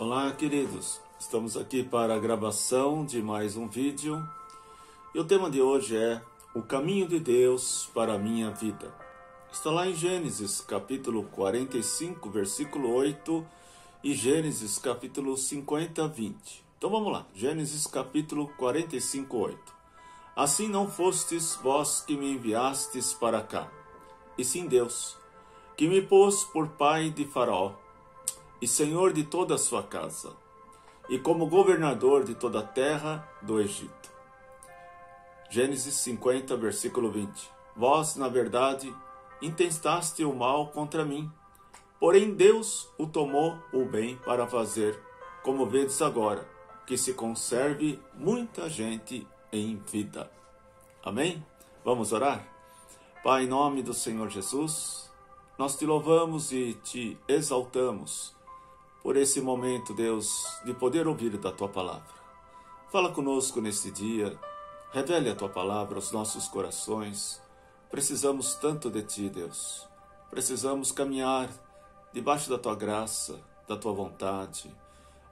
Olá, queridos. Estamos aqui para a gravação de mais um vídeo. E o tema de hoje é o caminho de Deus para a minha vida. Está lá em Gênesis capítulo 45, versículo 8 e Gênesis capítulo 50, 20. Então vamos lá. Gênesis capítulo 45, 8. Assim não fostes vós que me enviastes para cá, e sim Deus, que me pôs por pai de Faraó, e senhor de toda a sua casa, e como governador de toda a terra do Egito. Gênesis 50, versículo 20. Vós, na verdade, intentaste o mal contra mim, porém Deus o tomou o bem para fazer, como vedes agora, que se conserve muita gente em vida. Amém? Vamos orar? Pai, em nome do Senhor Jesus, nós te louvamos e te exaltamos por esse momento, Deus, de poder ouvir da Tua Palavra. Fala conosco neste dia, revele a Tua Palavra aos nossos corações. Precisamos tanto de Ti, Deus. Precisamos caminhar debaixo da Tua graça, da Tua vontade.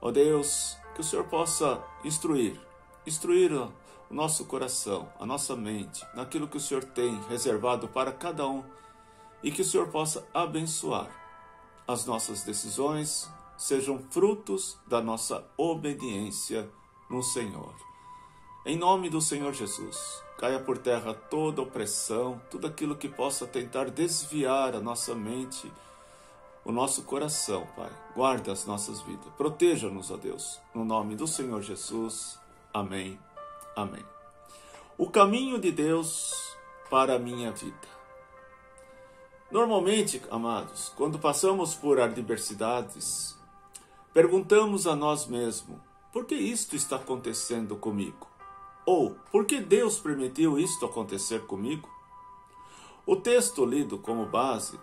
Ó Deus, que o Senhor possa instruir o nosso coração, a nossa mente, naquilo que o Senhor tem reservado para cada um, e que o Senhor possa abençoar as nossas decisões, sejam frutos da nossa obediência no Senhor. Em nome do Senhor Jesus, caia por terra toda opressão, tudo aquilo que possa tentar desviar a nossa mente, o nosso coração, Pai. Guarda as nossas vidas, proteja-nos, ó Deus, no nome do Senhor Jesus. Amém. Amém. O caminho de Deus para a minha vida. Normalmente, amados, quando passamos por adversidades, perguntamos a nós mesmos, por que isto está acontecendo comigo? Ou, por que Deus permitiu isto acontecer comigo? O texto lido como base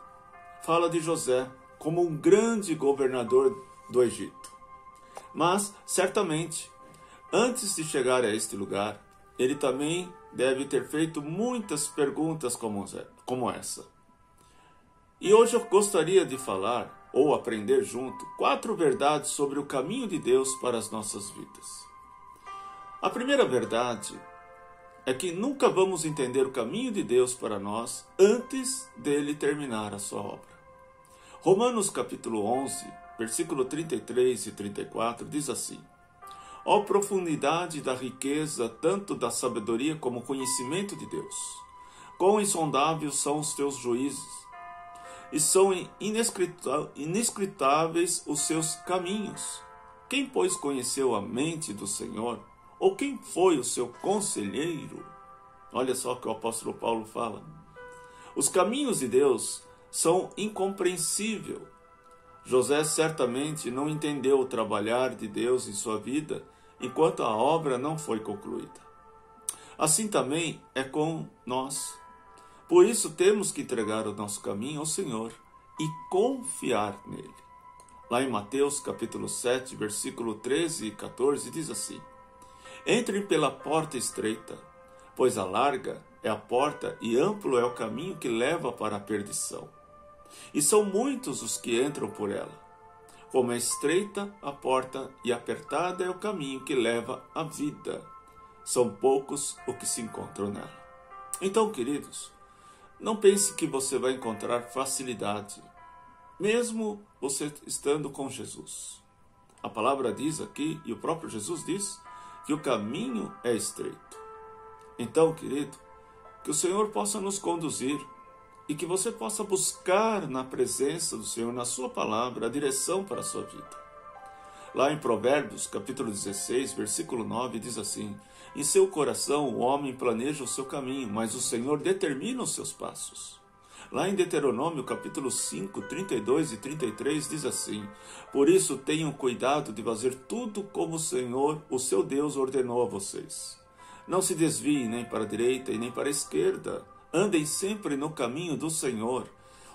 fala de José como um grande governador do Egito. Mas, certamente, antes de chegar a este lugar, ele também deve ter feito muitas perguntas como essa. E hoje eu gostaria de falar, ou aprender junto, 4 verdades sobre o caminho de Deus para as nossas vidas. A primeira verdade é que nunca vamos entender o caminho de Deus para nós antes dele terminar a sua obra. Romanos capítulo 11, versículo 33 e 34 diz assim: ó profundidade da riqueza, tanto da sabedoria como conhecimento de Deus! Quão insondáveis são os teus juízos, e são inescrutáveis os seus caminhos. Quem, pois, conheceu a mente do Senhor? Ou quem foi o seu conselheiro? Olha só o que o apóstolo Paulo fala. Os caminhos de Deus são incompreensíveis. José certamente não entendeu o trabalhar de Deus em sua vida enquanto a obra não foi concluída. Assim também é com nós. Por isso temos que entregar o nosso caminho ao Senhor e confiar nele. Lá em Mateus capítulo 7, versículo 13 e 14 diz assim: entrem pela porta estreita, pois a larga é a porta e amplo é o caminho que leva para a perdição. E são muitos os que entram por ela. Como é estreita a porta e apertada é o caminho que leva à vida, são poucos os que se encontram nela. Então, queridos, não pense que você vai encontrar facilidade, mesmo você estando com Jesus. A palavra diz aqui, e o próprio Jesus diz, que o caminho é estreito. Então, querido, que o Senhor possa nos conduzir e que você possa buscar na presença do Senhor, na sua palavra, a direção para a sua vida. Lá em Provérbios, capítulo 16, versículo 9, diz assim: em seu coração o homem planeja o seu caminho, mas o Senhor determina os seus passos. Lá em Deuteronômio, capítulo 5, 32 e 33, diz assim: por isso tenham cuidado de fazer tudo como o Senhor, o seu Deus, ordenou a vocês. Não se desviem nem para a direita e nem para a esquerda. Andem sempre no caminho do Senhor.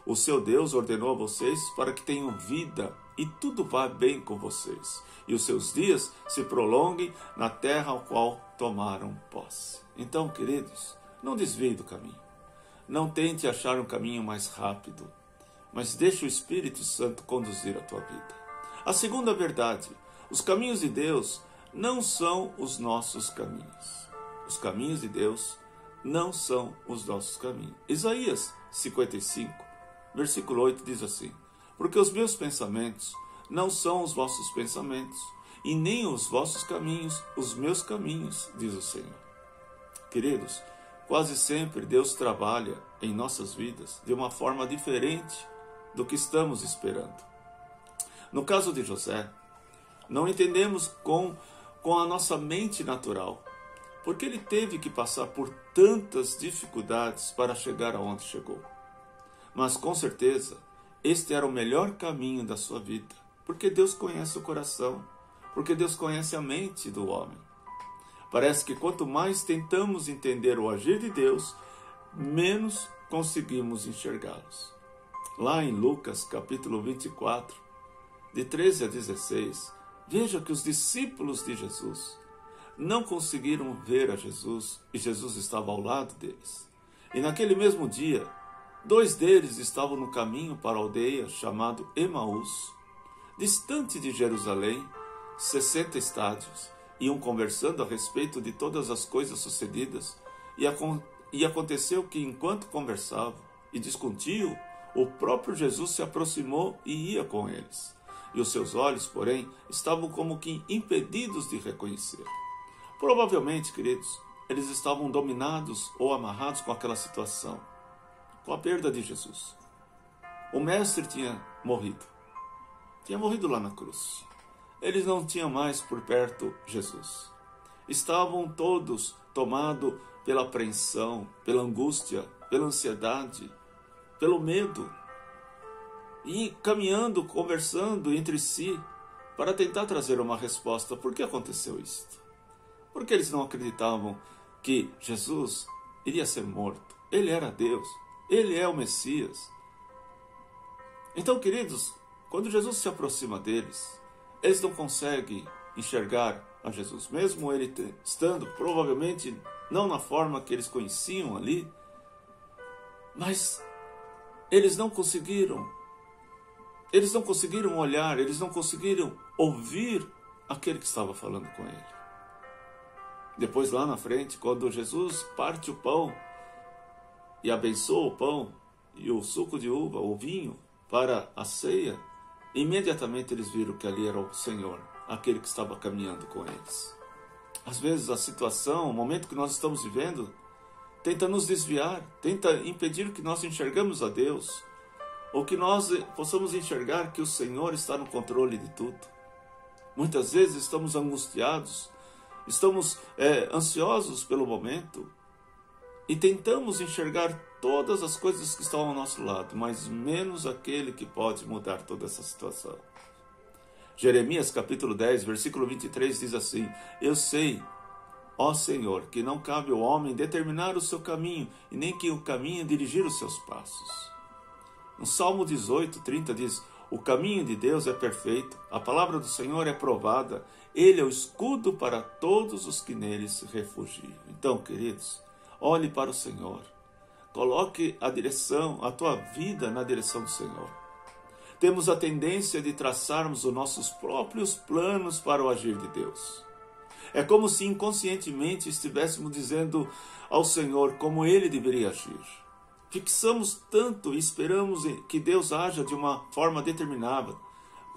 O seu Deus ordenou a vocês para que tenham vida e tudo vá bem com vocês, e os seus dias se prolonguem na terra ao qual tomaram posse. Então, queridos, não desvie do caminho. Não tente achar um caminho mais rápido, mas deixe o Espírito Santo conduzir a tua vida. A segunda verdade: os caminhos de Deus não são os nossos caminhos. Os caminhos de Deus não são os nossos caminhos. Isaías 55, versículo 8 diz assim: porque os meus pensamentos não são os vossos pensamentos, e nem os vossos caminhos os meus caminhos, diz o Senhor. Queridos, quase sempre Deus trabalha em nossas vidas de uma forma diferente do que estamos esperando. No caso de José, não entendemos com a nossa mente natural, porque ele teve que passar por tantas dificuldades para chegar aonde chegou. Mas com certeza, este era o melhor caminho da sua vida, porque Deus conhece o coração, porque Deus conhece a mente do homem. Parece que quanto mais tentamos entender o agir de Deus, menos conseguimos enxergá-los. Lá em Lucas capítulo 24, de 13 a 16, veja que os discípulos de Jesus não conseguiram ver a Jesus e Jesus estava ao lado deles. E naquele mesmo dia, 2 deles estavam no caminho para a aldeia chamada Emaús, distante de Jerusalém, 60 estádios, iam conversando a respeito de todas as coisas sucedidas, e aconteceu que enquanto conversavam e discutiam, o próprio Jesus se aproximou e ia com eles. E os seus olhos, porém, estavam como que impedidos de reconhecer. Provavelmente, queridos, eles estavam dominados ou amarrados com aquela situação, com a perda de Jesus. O mestre tinha morrido lá na cruz. Eles não tinham mais por perto Jesus. Estavam todos tomados pela apreensão, pela angústia, pela ansiedade, pelo medo, e caminhando, conversando entre si para tentar trazer uma resposta. Por que aconteceu isto? Porque eles não acreditavam que Jesus iria ser morto. Ele era Deus, ele é o Messias. Então, queridos, quando Jesus se aproxima deles, eles não conseguem enxergar a Jesus, mesmo ele estando provavelmente não na forma que eles conheciam ali, mas eles não conseguiram olhar, eles não conseguiram ouvir aquele que estava falando com ele. Depois lá na frente, quando Jesus parte o pão e abençoa o pão e o suco de uva, o vinho, para a ceia, imediatamente eles viram que ali era o Senhor, aquele que estava caminhando com eles. Às vezes a situação, o momento que nós estamos vivendo, tenta nos desviar, tenta impedir que nós enxergamos a Deus, ou que nós possamos enxergar que o Senhor está no controle de tudo. Muitas vezes estamos angustiados, estamos ansiosos pelo momento, e tentamos enxergar todas as coisas que estão ao nosso lado, mas menos aquele que pode mudar toda essa situação. Jeremias capítulo 10, versículo 23 diz assim: eu sei, ó Senhor, que não cabe ao homem determinar o seu caminho, e nem que o caminho dirigir os seus passos. No Salmo 18, 30 diz: o caminho de Deus é perfeito, a palavra do Senhor é provada, ele é o escudo para todos os que nele se refugiam. Então, queridos, olhe para o Senhor. Coloque a tua vida na direção do Senhor. Temos a tendência de traçarmos os nossos próprios planos para o agir de Deus. É como se inconscientemente estivéssemos dizendo ao Senhor como Ele deveria agir. Fixamos tanto e esperamos que Deus haja de uma forma determinada,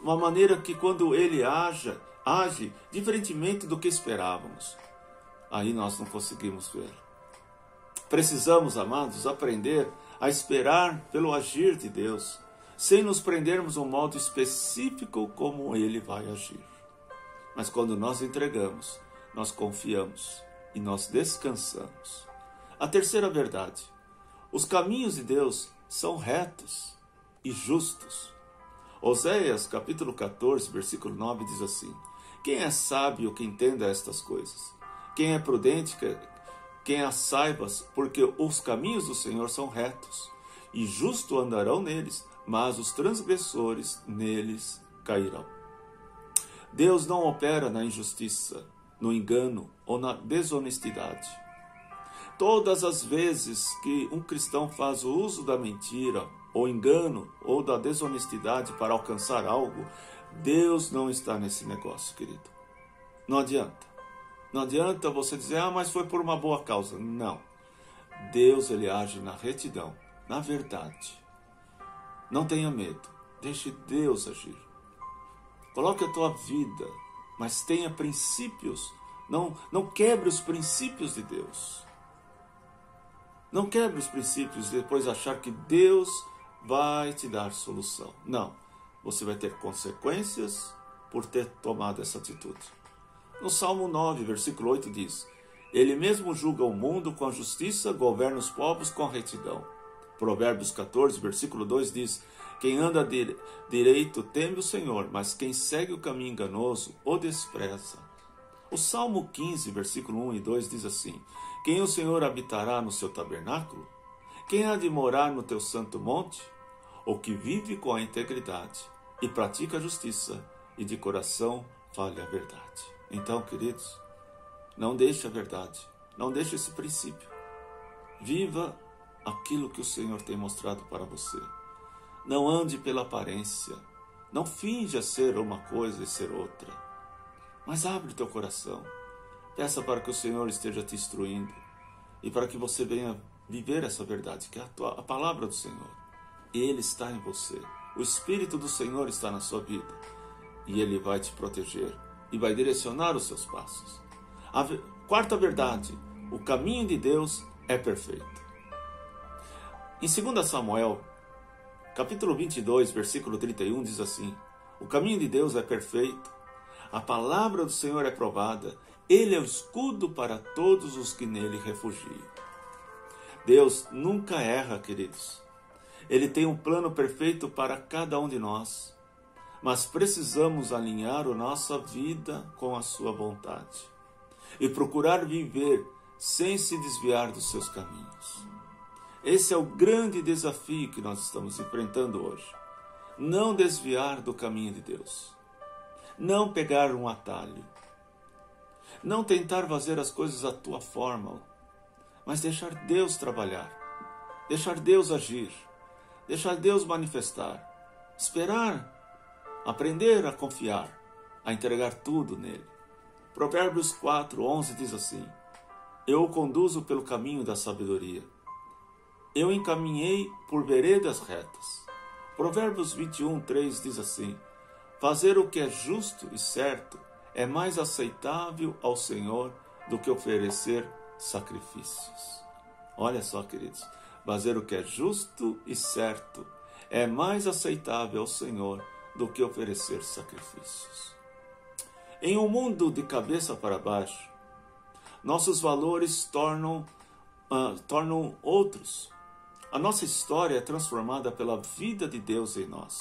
uma maneira que quando Ele age diferentemente do que esperávamos. Aí nós não conseguimos ver. Precisamos, amados, aprender a esperar pelo agir de Deus, sem nos prendermos a um modo específico como Ele vai agir. Mas quando nós entregamos, nós confiamos e nós descansamos. A terceira verdade: os caminhos de Deus são retos e justos. Oséias capítulo 14, versículo 9 diz assim: quem é sábio que entenda estas coisas? Quem é prudente quem as saibas, porque os caminhos do Senhor são retos, e justo andarão neles, mas os transgressores neles cairão. Deus não opera na injustiça, no engano ou na desonestidade. Todas as vezes que um cristão faz o uso da mentira, ou engano, ou da desonestidade para alcançar algo, Deus não está nesse negócio, querido. Não adianta. Não adianta você dizer, mas foi por uma boa causa. Não. Deus, ele age na retidão, na verdade. Não tenha medo. Deixe Deus agir. Coloque a tua vida, mas tenha princípios. Não quebre os princípios de Deus. Não quebre os princípios e depois achar que Deus vai te dar solução. Não. Você vai ter consequências por ter tomado essa atitude. No Salmo 9, versículo 8 diz: Ele mesmo julga o mundo com a justiça, governa os povos com a retidão. Provérbios 14, versículo 2 diz: Quem anda direito teme o Senhor, mas quem segue o caminho enganoso o despreza. O Salmo 15, versículo 1 e 2 diz assim: Quem o Senhor habitará no seu tabernáculo? Quem há de morar no teu santo monte? O que vive com a integridade e pratica a justiça e de coração fale a verdade. Então, queridos, não deixe a verdade, não deixe esse princípio. Viva aquilo que o Senhor tem mostrado para você. Não ande pela aparência, não finja ser uma coisa e ser outra. Mas abre o teu coração, peça para que o Senhor esteja te instruindo e para que você venha viver essa verdade, que é a palavra do Senhor. Ele está em você, o Espírito do Senhor está na sua vida e Ele vai te proteger e vai direcionar os seus passos. A quarta verdade, o caminho de Deus é perfeito. Em 2 Samuel, capítulo 22, versículo 31, diz assim: O caminho de Deus é perfeito, a palavra do Senhor é provada, Ele é o escudo para todos os que nele refugiam. Deus nunca erra, queridos. Ele tem um plano perfeito para cada um de nós, mas precisamos alinhar a nossa vida com a sua vontade e procurar viver sem se desviar dos seus caminhos. Esse é o grande desafio que nós estamos enfrentando hoje. Não desviar do caminho de Deus. Não pegar um atalho. Não tentar fazer as coisas à tua forma, mas deixar Deus trabalhar. Deixar Deus agir. Deixar Deus manifestar. Esperar. Aprender a confiar. A entregar tudo nele. Provérbios 4:11 diz assim: Eu o conduzo pelo caminho da sabedoria. Eu encaminhei por veredas retas. Provérbios 21:3 diz assim: Fazer o que é justo e certo é mais aceitável ao Senhor do que oferecer sacrifícios. Olha só, queridos, fazer o que é justo e certo é mais aceitável ao Senhor do que oferecer sacrifícios. Em um mundo de cabeça para baixo, nossos valores tornam outros. A nossa história é transformada pela vida de Deus em nós.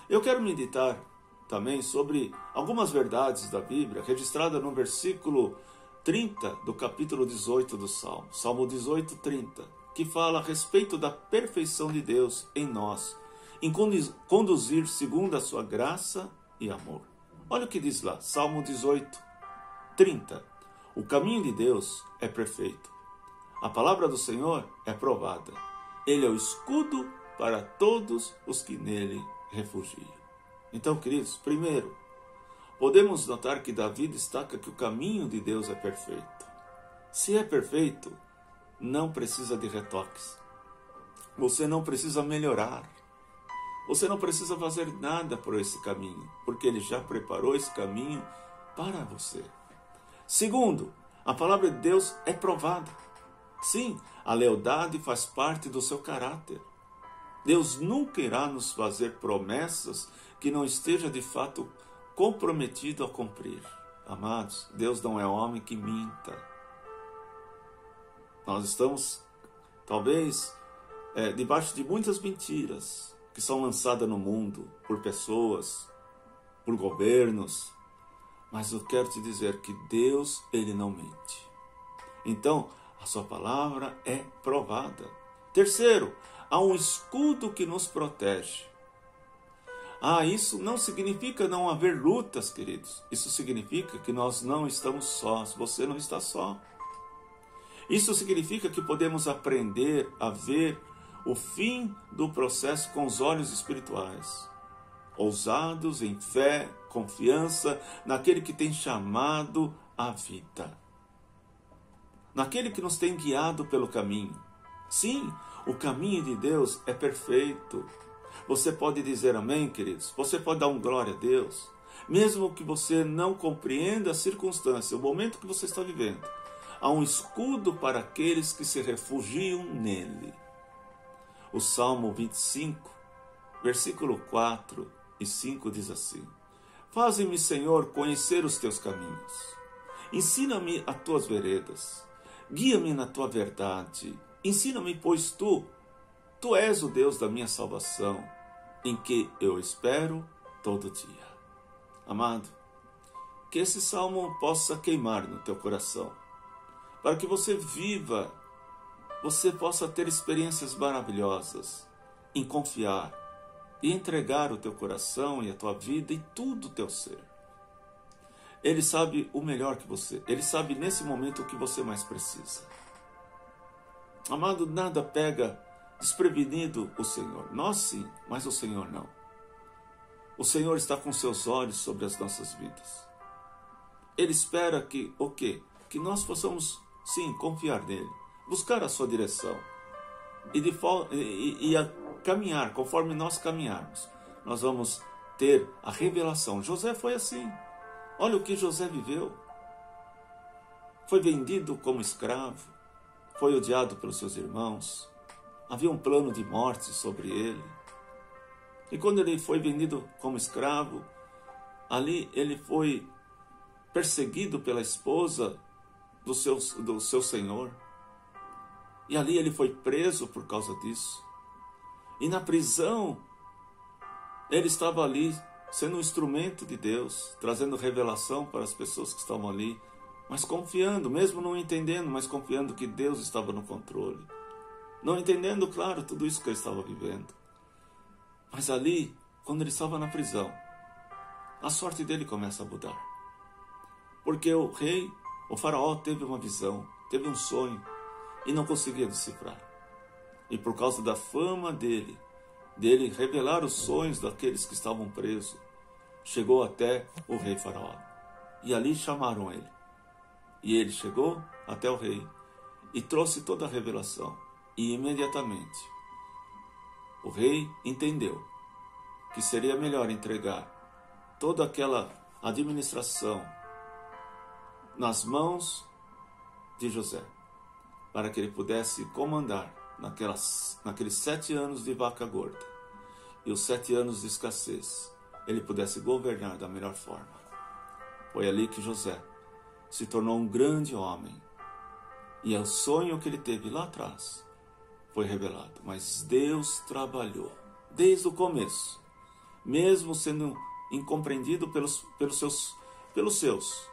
Eu quero meditar também sobre algumas verdades da Bíblia, registradas no versículo 30 do capítulo 18 do Salmo, Salmo 18:30, que fala a respeito da perfeição de Deus em nós, em conduzir segundo a sua graça e amor. Olha o que diz lá, Salmo 18:30. O caminho de Deus é perfeito. A palavra do Senhor é provada. Ele é o escudo para todos os que nele refugiam. Então, queridos, primeiro, podemos notar que Davi destaca que o caminho de Deus é perfeito. Se é perfeito, não precisa de retoques. Você não precisa melhorar. Você não precisa fazer nada por esse caminho, porque Ele já preparou esse caminho para você. Segundo, a palavra de Deus é provada. Sim, a lealdade faz parte do seu caráter. Deus nunca irá nos fazer promessas que não esteja de fato comprometido a cumprir. Amados, Deus não é homem que minta. Nós estamos, talvez, debaixo de muitas mentiras que são lançadas no mundo por pessoas, por governos. Mas eu quero te dizer que Deus, Ele não mente. Então, a sua palavra é provada. Terceiro, há um escudo que nos protege. Isso não significa não haver lutas, queridos. Isso significa que nós não estamos sós. Você não está só. Isso significa que podemos aprender a ver o fim do processo com os olhos espirituais. ousados em fé, confiança naquele que tem chamado a vida, naquele que nos tem guiado pelo caminho. Sim, o caminho de Deus é perfeito. Você pode dizer amém, queridos? Você pode dar um glória a Deus? Mesmo que você não compreenda a circunstância, o momento que você está vivendo, há um escudo para aqueles que se refugiam nele. O Salmo 25, versículo 4 e 5 diz assim: Faze-me, Senhor, conhecer os teus caminhos. Ensina-me as tuas veredas. Guia-me na tua verdade. Ensina-me, pois tu és o Deus da minha salvação, em que eu espero todo dia. Amado, que esse salmo possa queimar no teu coração, para que você viva, você possa ter experiências maravilhosas em confiar e entregar o teu coração e a tua vida e tudo o teu ser. Ele sabe o melhor que você, Ele sabe nesse momento o que você mais precisa. Amado, nada pega desprevenido o Senhor. Nós sim, mas o Senhor não. O Senhor está com seus olhos sobre as nossas vidas. Ele espera que, o quê? Que nós possamos, sim, confiar nele, buscar a sua direção e a caminhar, conforme nós caminharmos, nós vamos ter a revelação. José foi assim. Olha o que José viveu. Foi vendido como escravo, foi odiado pelos seus irmãos, havia um plano de morte sobre ele. E quando ele foi vendido como escravo, ali ele foi perseguido pela esposa do seu senhor. E ali ele foi preso por causa disso. E na prisão, ele estava ali sendo um instrumento de Deus, trazendo revelação para as pessoas que estavam ali, mas confiando, mesmo não entendendo, mas confiando que Deus estava no controle. Não entendendo, claro, tudo isso que ele estava vivendo. Mas ali, quando ele estava na prisão, a sorte dele começa a mudar. Porque o rei, o faraó, teve uma visão, teve um sonho e não conseguia decifrar. E por causa da fama dele revelar os sonhos daqueles que estavam presos, chegou até o rei faraó. E ali chamaram ele. E ele chegou até o rei e trouxe toda a revelação. E imediatamente o rei entendeu que seria melhor entregar toda aquela administração nas mãos de José, para que ele pudesse comandar naqueles 7 anos de vaca gorda e os 7 anos de escassez, ele pudesse governar da melhor forma. Foi ali que José se tornou um grande homem, e o sonho que ele teve lá atrás foi revelado. Mas Deus trabalhou desde o começo, mesmo sendo incompreendido pelos seus,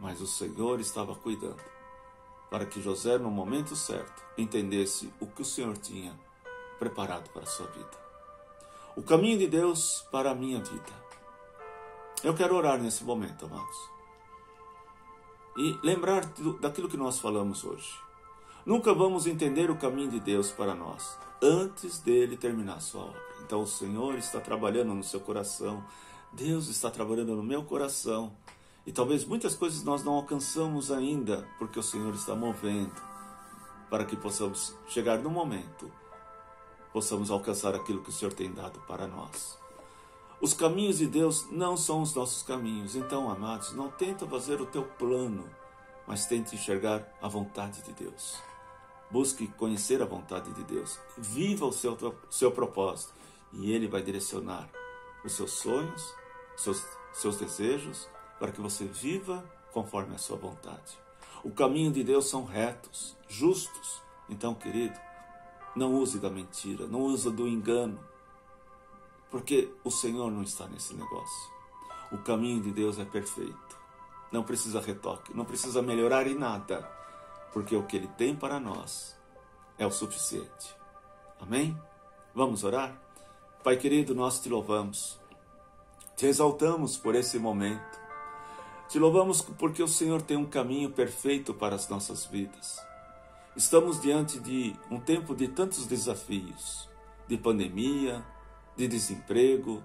mas o Senhor estava cuidando, para que José, no momento certo, entendesse o que o Senhor tinha preparado para a sua vida. O caminho de Deus para a minha vida. Eu quero orar nesse momento, amados, e lembrar daquilo que nós falamos hoje. Nunca vamos entender o caminho de Deus para nós antes dele terminar a sua obra. Então o Senhor está trabalhando no seu coração, Deus está trabalhando no meu coração, e talvez muitas coisas nós não alcançamos ainda, porque o Senhor está movendo, para que possamos chegar no momento, possamos alcançar aquilo que o Senhor tem dado para nós. Os caminhos de Deus não são os nossos caminhos. Então, amados, não tenta fazer o teu plano, mas tente enxergar a vontade de Deus. Busque conhecer a vontade de Deus. Viva o seu propósito, e Ele vai direcionar os seus sonhos, seus desejos, para que você viva conforme a sua vontade. O caminho de Deus são retos, justos. Então, querido, não use da mentira, não use do engano, porque o Senhor não está nesse negócio. O caminho de Deus é perfeito. Não precisa retoque, não precisa melhorar em nada, porque o que Ele tem para nós é o suficiente. Amém? Vamos orar? Pai querido, nós te louvamos, te exaltamos por esse momento, te louvamos porque o Senhor tem um caminho perfeito para as nossas vidas. Estamos diante de um tempo de tantos desafios, de pandemia, de desemprego,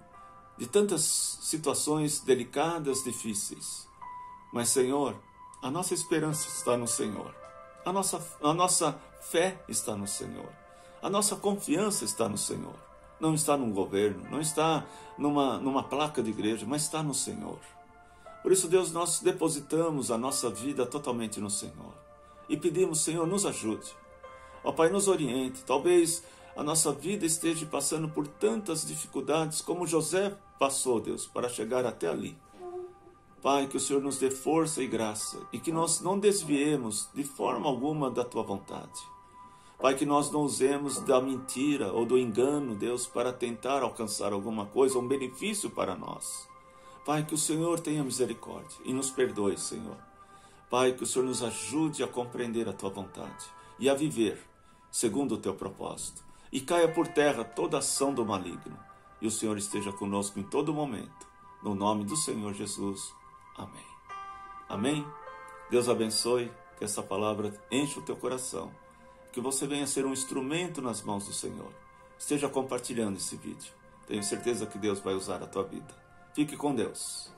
de tantas situações delicadas, difíceis. Mas, Senhor, a nossa esperança está no Senhor. A nossa fé está no Senhor. A nossa confiança está no Senhor. Não está num governo, não está numa placa de igreja, mas está no Senhor. Por isso, Deus, nós depositamos a nossa vida totalmente no Senhor. E pedimos, Senhor, nos ajude. Ó Pai, nos oriente. Talvez a nossa vida esteja passando por tantas dificuldades como José passou, Deus, para chegar até ali. Pai, que o Senhor nos dê força e graça e que nós não desviemos de forma alguma da Tua vontade. Pai, que nós não usemos da mentira ou do engano, Deus, para tentar alcançar alguma coisa, um benefício para nós. Pai, que o Senhor tenha misericórdia e nos perdoe, Senhor. Pai, que o Senhor nos ajude a compreender a Tua vontade e a viver segundo o Teu propósito. E caia por terra toda ação do maligno. E o Senhor esteja conosco em todo momento. No nome do Senhor Jesus. Amém. Amém? Deus abençoe, que essa palavra enche o teu coração. Que você venha ser um instrumento nas mãos do Senhor. Esteja compartilhando esse vídeo. Tenho certeza que Deus vai usar a tua vida. Fique com Deus.